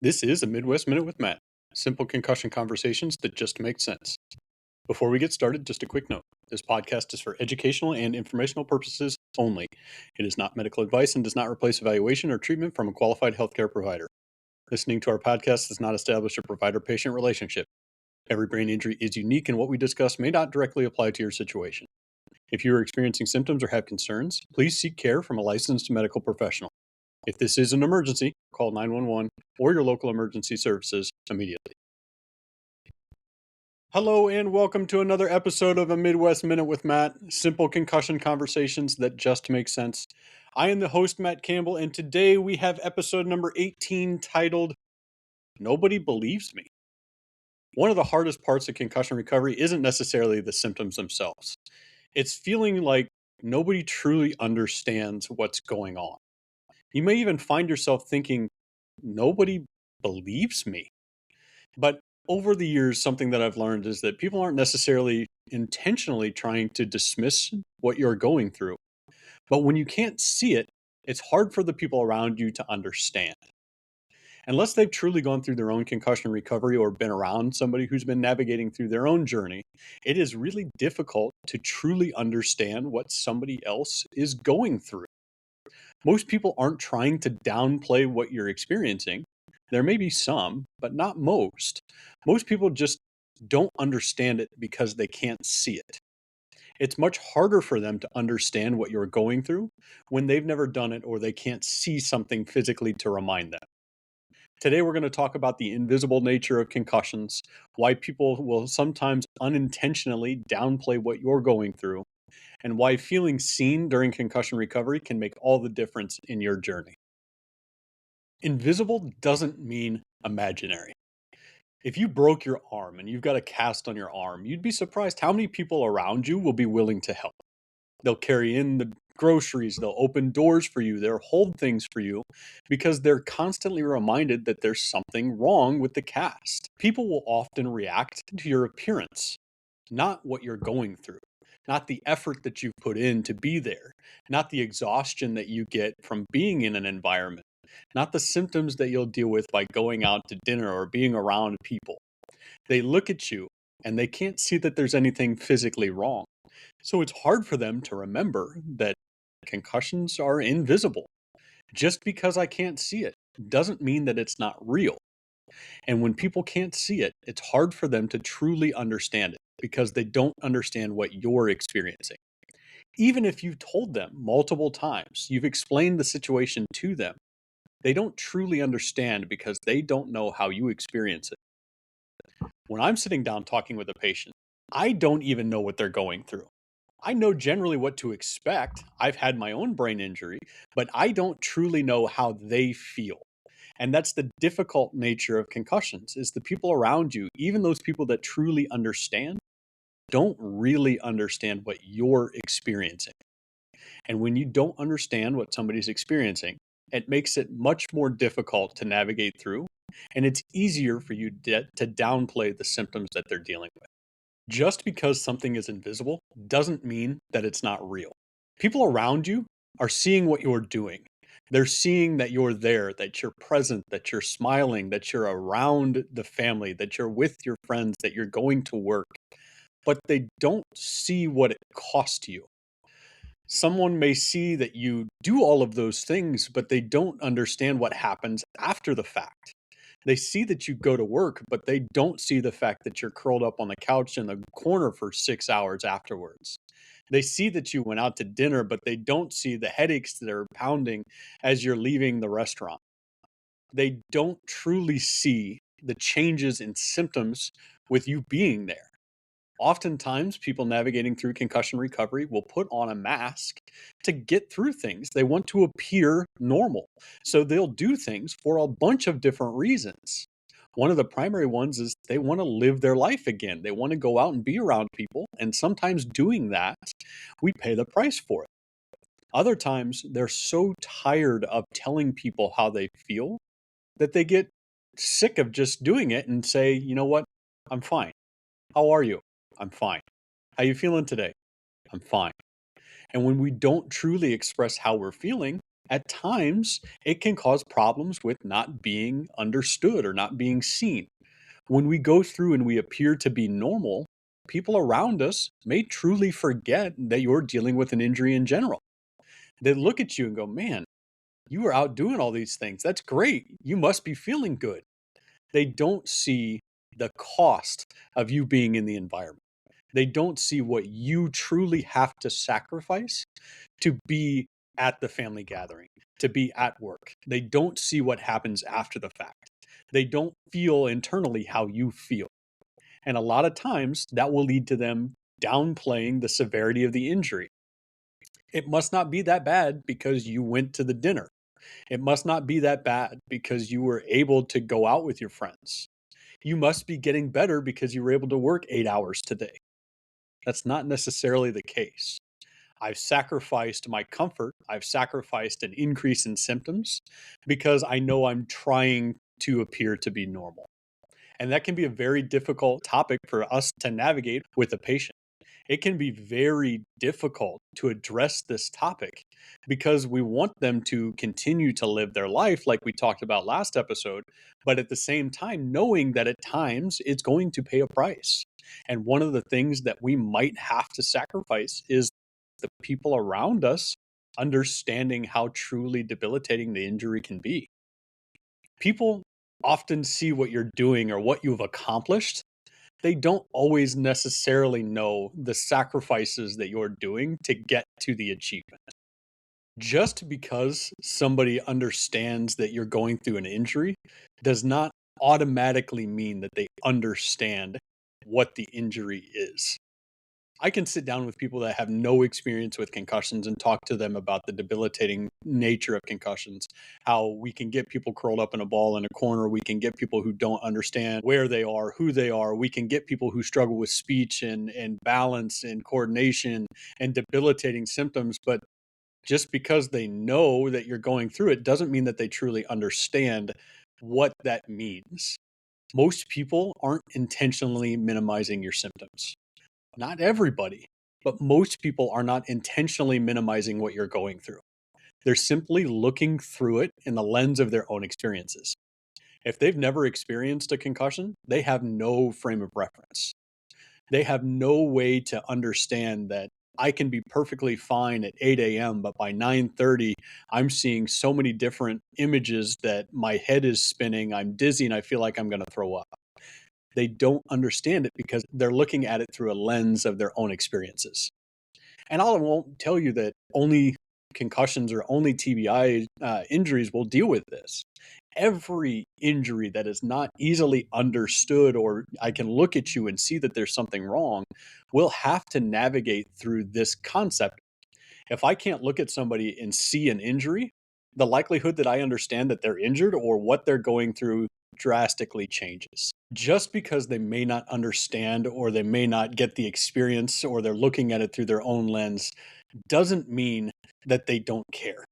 This is a Midwest Minute with Matt. Simple concussion conversations that just make sense. Before we get started, just a quick note. This podcast is for educational and informational purposes only. It is not medical advice and does not replace evaluation or treatment from a qualified healthcare provider. Listening to our podcast does not establish a provider-patient relationship. Every brain injury is unique, and what we discuss may not directly apply to your situation. If you are experiencing symptoms or have concerns, please seek care from a licensed medical professional. If this is an emergency, call 911 or your local emergency services immediately. Hello and welcome to another episode of A Midwest Minute with Matt, simple concussion conversations that just make sense. I am the host, Matt Campbell, and today we have episode number 18 titled, Nobody Believes Me. One of the hardest parts of concussion recovery isn't necessarily the symptoms themselves. It's feeling like nobody truly understands what's going on. You may even find yourself thinking, nobody believes me. But over the years, something that I've learned is that people aren't necessarily intentionally trying to dismiss what you're going through. But when you can't see it, it's hard for the people around you to understand. Unless they've truly gone through their own concussion recovery or been around somebody who's been navigating through their own journey, it is really difficult to truly understand what somebody else is going through. Most people aren't trying to downplay what you're experiencing. There may be some, but not most. Most people just don't understand it because they can't see it. It's much harder for them to understand what you're going through when they've never done it or they can't see something physically to remind them. Today, we're going to talk about the invisible nature of concussions, why people will sometimes unintentionally downplay what you're going through, and why feeling seen during concussion recovery can make all the difference in your journey. Invisible doesn't mean imaginary. If you broke your arm and you've got a cast on your arm, you'd be surprised how many people around you will be willing to help. They'll carry in the groceries, they'll open doors for you, they'll hold things for you because they're constantly reminded that there's something wrong with the cast. People will often react to your appearance, not what you're going through. Not the effort that you've put in to be there, not the exhaustion that you get from being in an environment, not the symptoms that you'll deal with by going out to dinner or being around people. They look at you and they can't see that there's anything physically wrong. So it's hard for them to remember that concussions are invisible. Just because I can't see it doesn't mean that it's not real. And when people can't see it, it's hard for them to truly understand it because they don't understand what you're experiencing. Even if you've told them multiple times, you've explained the situation to them, they don't truly understand because they don't know how you experience it. When I'm sitting down talking with a patient, I don't even know what they're going through. I know generally what to expect. I've had my own brain injury, but I don't truly know how they feel. And that's the difficult nature of concussions is the people around you, even those people that truly understand, don't really understand what you're experiencing. And when you don't understand what somebody's experiencing, it makes it much more difficult to navigate through, and it's easier for you to downplay the symptoms that they're dealing with. Just because something is invisible doesn't mean that it's not real. People around you are seeing what you're doing. They're seeing that you're there, that you're present, that you're smiling, that you're around the family, that you're with your friends, that you're going to work, but they don't see what it cost you. Someone may see that you do all of those things, but they don't understand what happens after the fact. They see that you go to work, but they don't see the fact that you're curled up on the couch in the corner for 6 hours afterwards. They see that you went out to dinner, but they don't see the headaches that are pounding as you're leaving the restaurant. They don't truly see the changes in symptoms with you being there. Oftentimes, people navigating through concussion recovery will put on a mask to get through things. They want to appear normal. So they'll do things for a bunch of different reasons. One of the primary ones is they want to live their life again. They want to go out and be around people. And sometimes doing that, we pay the price for it. Other times, they're so tired of telling people how they feel that they get sick of just doing it and say, you know what? I'm fine. How are you? I'm fine. How you feeling today? I'm fine. And when we don't truly express how we're feeling, At times, it can cause problems with not being understood or not being seen. When we go through and we appear to be normal, people around us may truly forget that you're dealing with an injury in general. They look at you and go, man, you are out doing all these things. That's great. You must be feeling good. They don't see the cost of you being in the environment. They don't see what you truly have to sacrifice to be at the family gathering, to be at work. They don't see what happens after the fact. They don't feel internally how you feel. And a lot of times that will lead to them downplaying the severity of the injury. It must not be that bad because you went to the dinner. It must not be that bad because you were able to go out with your friends. You must be getting better because you were able to work 8 hours today. That's not necessarily the case. I've sacrificed my comfort. I've sacrificed an increase in symptoms because I know I'm trying to appear to be normal. And that can be a very difficult topic for us to navigate with a patient. It can be very difficult to address this topic because we want them to continue to live their life like we talked about last episode, but at the same time, knowing that at times it's going to pay a price. And one of the things that we might have to sacrifice is the people around us understanding how truly debilitating the injury can be. People often see what you're doing or what you've accomplished. They don't always necessarily know the sacrifices that you're doing to get to the achievement. Just because somebody understands that you're going through an injury does not automatically mean that they understand what the injury is. I can sit down with people that have no experience with concussions and talk to them about the debilitating nature of concussions, how we can get people curled up in a ball in a corner. We can get people who don't understand where they are, who they are. We can get people who struggle with speech and balance and coordination and debilitating symptoms. But just because they know that you're going through it doesn't mean that they truly understand what that means. Most people aren't intentionally minimizing your symptoms. Not everybody, but most people are not intentionally minimizing what you're going through. They're simply looking through it in the lens of their own experiences. If they've never experienced a concussion, they have no frame of reference. They have no way to understand that I can be perfectly fine at 8 a.m., but by 9:30, I'm seeing so many different images that my head is spinning, I'm dizzy, and I feel like I'm going to throw up. They don't understand it because they're looking at it through a lens of their own experiences. And I won't tell you that only concussions or only TBI injuries will deal with this. Every injury that is not easily understood, or I can look at you and see that there's something wrong, will have to navigate through this concept. If I can't look at somebody and see an injury, the likelihood that I understand that they're injured or what they're going through drastically changes. Just because they may not understand or they may not get the experience or they're looking at it through their own lens doesn't mean that they don't care.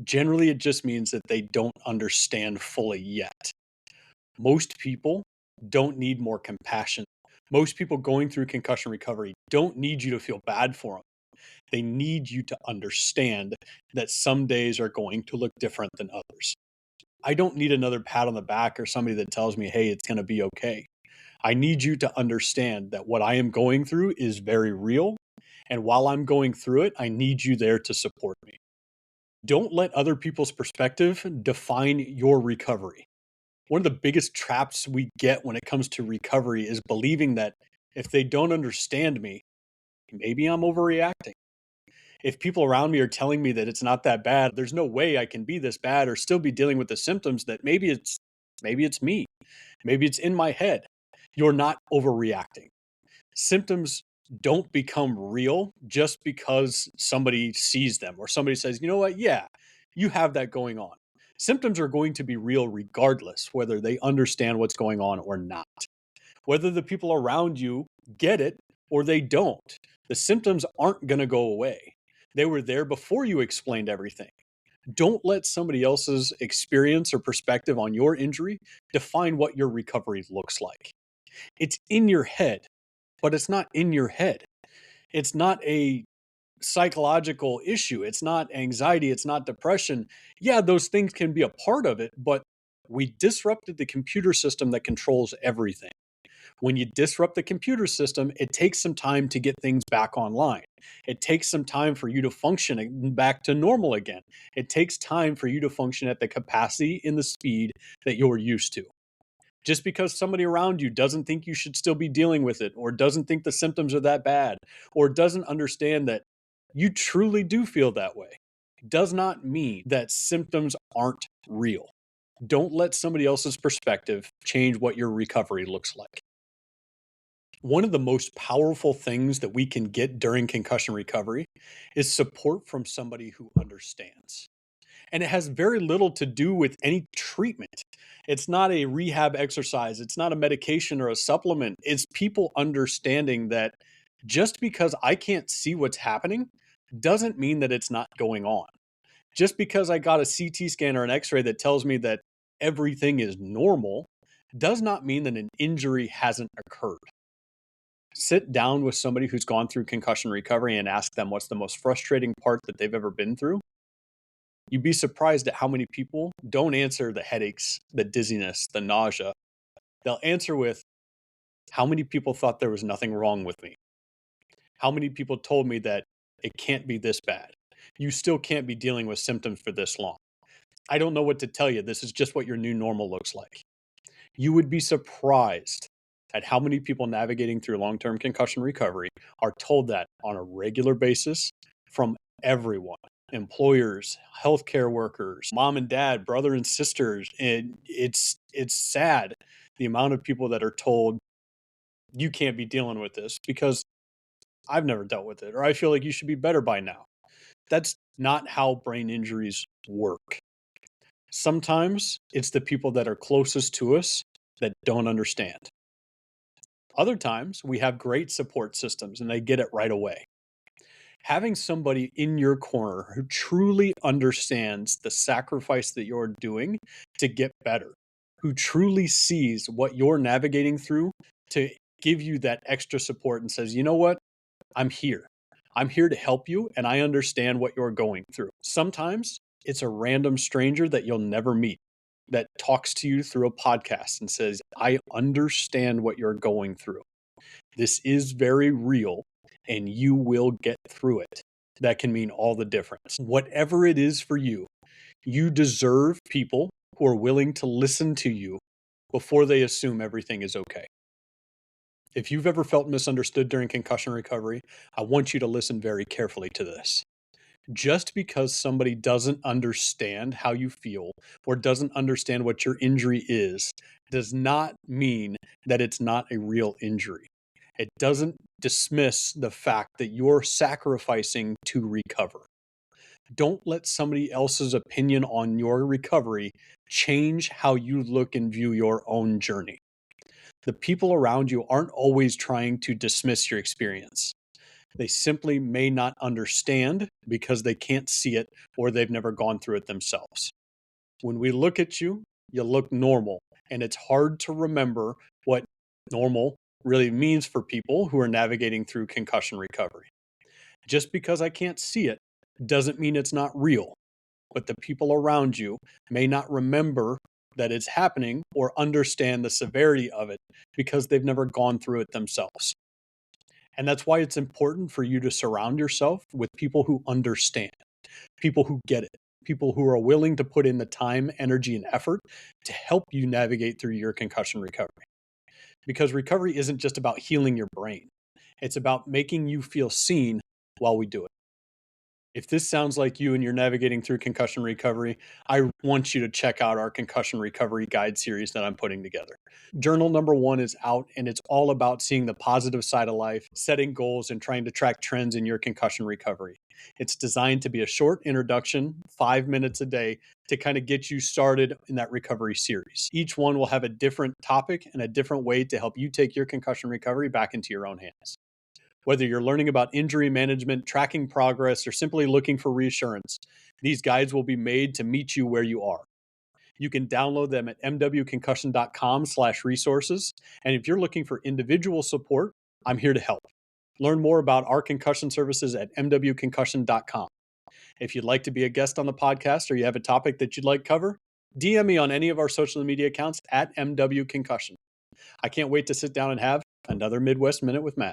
Generally, it just means that they don't understand fully yet. Most people don't need more compassion. Most people going through concussion recovery don't need you to feel bad for them. They need you to understand that some days are going to look different than others. I don't need another pat on the back or somebody that tells me, hey, it's going to be okay. I need you to understand that what I am going through is very real. And while I'm going through it, I need you there to support me. Don't let other people's perspective define your recovery. One of the biggest traps we get when it comes to recovery is believing that if they don't understand me, maybe I'm overreacting. If people around me are telling me that it's not that bad, there's no way I can be this bad or still be dealing with the symptoms, that maybe it's me. Maybe it's in my head. You're not overreacting. Symptoms don't become real just because somebody sees them or somebody says, you know what? Yeah, you have that going on. Symptoms are going to be real regardless, whether they understand what's going on or not. Whether the people around you get it or they don't, the symptoms aren't going to go away. They were there before you explained everything. Don't let somebody else's experience or perspective on your injury define what your recovery looks like. It's in your head, but it's not in your head. It's not a psychological issue. It's not anxiety. It's not depression. Yeah, those things can be a part of it, but we disrupted the computer system that controls everything. When you disrupt the computer system, it takes some time to get things back online. It takes some time for you to function back to normal again. It takes time for you to function at the capacity and the speed that you're used to. Just because somebody around you doesn't think you should still be dealing with it, or doesn't think the symptoms are that bad, or doesn't understand that you truly do feel that way, does not mean that symptoms aren't real. Don't let somebody else's perspective change what your recovery looks like. One of the most powerful things that we can get during concussion recovery is support from somebody who understands. And it has very little to do with any treatment. It's not a rehab exercise, it's not a medication or a supplement. It's people understanding that just because I can't see what's happening doesn't mean that it's not going on. Just because I got a CT scan or an x ray that tells me that everything is normal does not mean that an injury hasn't occurred. Sit down with somebody who's gone through concussion recovery and ask them what's the most frustrating part that they've ever been through. You'd be surprised at how many people don't answer the headaches, the dizziness, the nausea. They'll answer with, how many people thought there was nothing wrong with me? How many people told me that it can't be this bad? You still can't be dealing with symptoms for this long. I don't know what to tell you. This is just what your new normal looks like. You would be surprised at how many people navigating through long-term concussion recovery are told that on a regular basis from everyone. Employers, healthcare workers, mom and dad, brother and sisters. And it's sad the amount of people that are told you can't be dealing with this because I've never dealt with it, or I feel like you should be better by now. That's not how brain injuries work. Sometimes it's the people that are closest to us that don't understand. Other times we have great support systems and they get it right away. Having somebody in your corner who truly understands the sacrifice that you're doing to get better, who truly sees what you're navigating through to give you that extra support and says, you know what? I'm here. I'm here to help you and I understand what you're going through. Sometimes it's a random stranger that you'll never meet that talks to you through a podcast and says, I understand what you're going through. This is very real and you will get through it. That can mean all the difference. Whatever it is for you, you deserve people who are willing to listen to you before they assume everything is okay. If you've ever felt misunderstood during concussion recovery, I want you to listen very carefully to this. Just because somebody doesn't understand how you feel or doesn't understand what your injury is, does not mean that it's not a real injury. It doesn't dismiss the fact that you're sacrificing to recover. Don't let somebody else's opinion on your recovery change how you look and view your own journey. The people around you aren't always trying to dismiss your experience. They simply may not understand because they can't see it or they've never gone through it themselves. When we look at you, you look normal, and it's hard to remember what normal really means for people who are navigating through concussion recovery. Just because I can't see it doesn't mean it's not real, but the people around you may not remember that it's happening or understand the severity of it because they've never gone through it themselves. And that's why it's important for you to surround yourself with people who understand, people who get it, people who are willing to put in the time, energy, and effort to help you navigate through your concussion recovery. Because recovery isn't just about healing your brain, it's about making you feel seen while we do it. If this sounds like you and you're navigating through concussion recovery, I want you to check out our concussion recovery guide series that I'm putting together. Journal number 1 is out, and it's all about seeing the positive side of life, setting goals, and trying to track trends in your concussion recovery. It's designed to be a short introduction, 5 minutes a day, to kind of get you started in that recovery series. Each one will have a different topic and a different way to help you take your concussion recovery back into your own hands. Whether you're learning about injury management, tracking progress, or simply looking for reassurance, these guides will be made to meet you where you are. You can download them at mwconcussion.com/resources. And if you're looking for individual support, I'm here to help. Learn more about our concussion services at mwconcussion.com. If you'd like to be a guest on the podcast or you have a topic that you'd like cover, DM me on any of our social media accounts at MW Concussion. I can't wait to sit down and have another Midwest Minute with Matt.